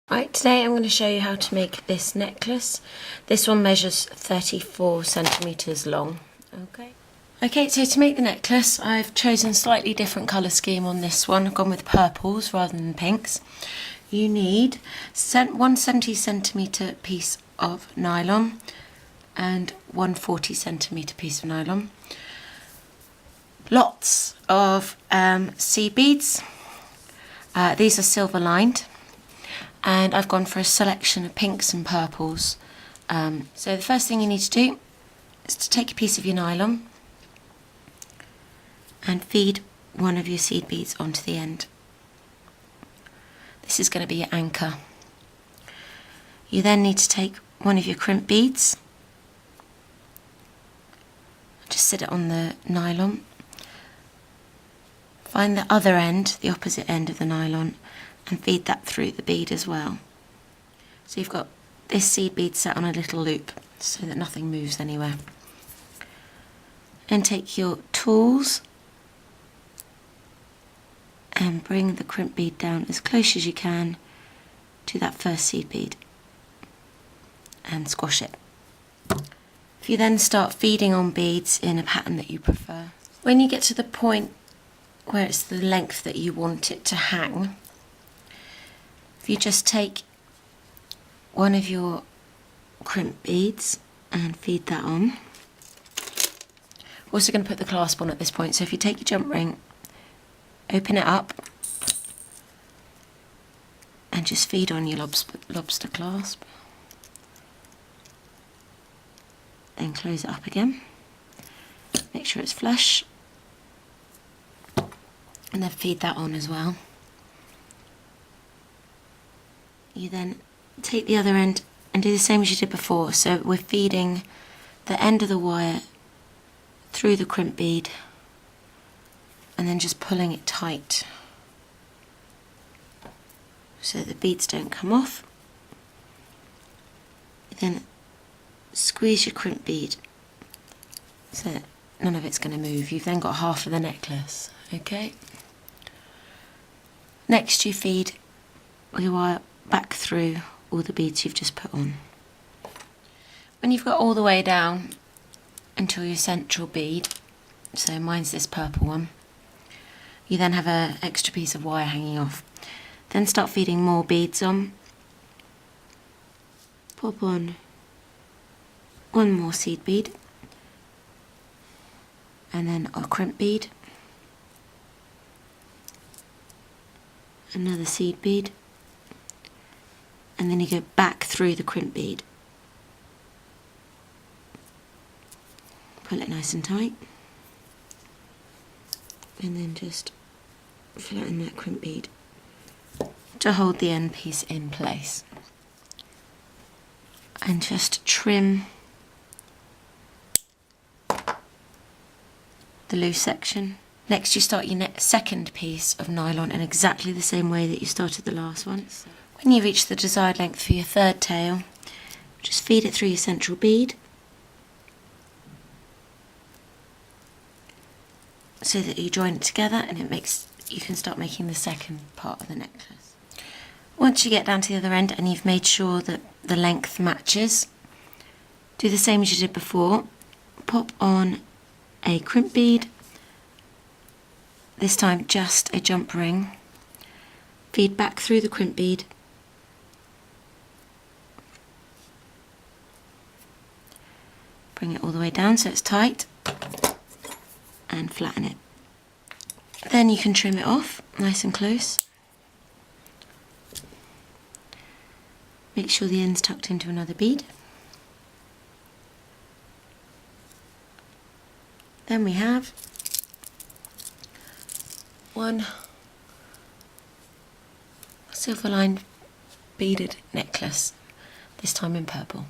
Right, today I'm going to show you how to make this necklace. This one measures 34 centimetres long. Okay, so to make the necklace, I've chosen a slightly different colour scheme on this one. I've gone with purples rather than pinks. You need 1 70 centimetre piece of nylon and 1 40 centimetre piece of nylon. Lots of seed beads. These are silver lined. And I've gone for a selection of pinks and purples. So the first thing you need to do is to take a piece of your nylon and feed one of your seed beads onto the end. This is going to be your anchor. You then need to take one of your crimp beads, just sit it on the nylon, find the other end, the opposite end of the nylon, and feed that through the bead as well. So you've got this seed bead set on a little loop so that nothing moves anywhere. And take your tools and bring the crimp bead down as close as you can to that first seed bead and squash it. If you then start feeding on beads in a pattern that you prefer, when you get to the point where it's the length that you want it to hang, if you just take one of your crimp beads and feed that on. We're also going to put the clasp on at this point, so if you take your jump ring, open it up and just feed on your lobster clasp. Then close it up again. Make sure it's flush. And then feed that on as well. You then take the other end and do the same as you did before. So we're feeding the end of the wire through the crimp bead and then just pulling it tight so the beads don't come off. Then squeeze your crimp bead so that none of it's going to move. You've then got half of the necklace. Okay. Next you feed your wire back through all the beads you've just put on. When you've got all the way down until your central bead, so mine's this purple one, you then have an extra piece of wire hanging off. Then start feeding more beads on. Pop on one more seed bead and then a crimp bead, another seed bead, and then you go back through the crimp bead. Pull it nice and tight, and then just flatten that crimp bead to hold the end piece in place. And just trim the loose section. Next you start your second piece of nylon in exactly the same way that you started the last one. When you reach the desired length for your third tail, just feed it through your central bead so that you join it together, and you can start making the second part of the necklace. Once you get down to the other end and you've made sure that the length matches, do the same as you did before. Pop on a crimp bead, this time just a jump ring, feed back through the crimp bead, bring it all the way down so it's tight, and flatten it. Then you can trim it off nice and close. Make sure the end's tucked into another bead. Then we have one silver lined beaded necklace, this time in purple.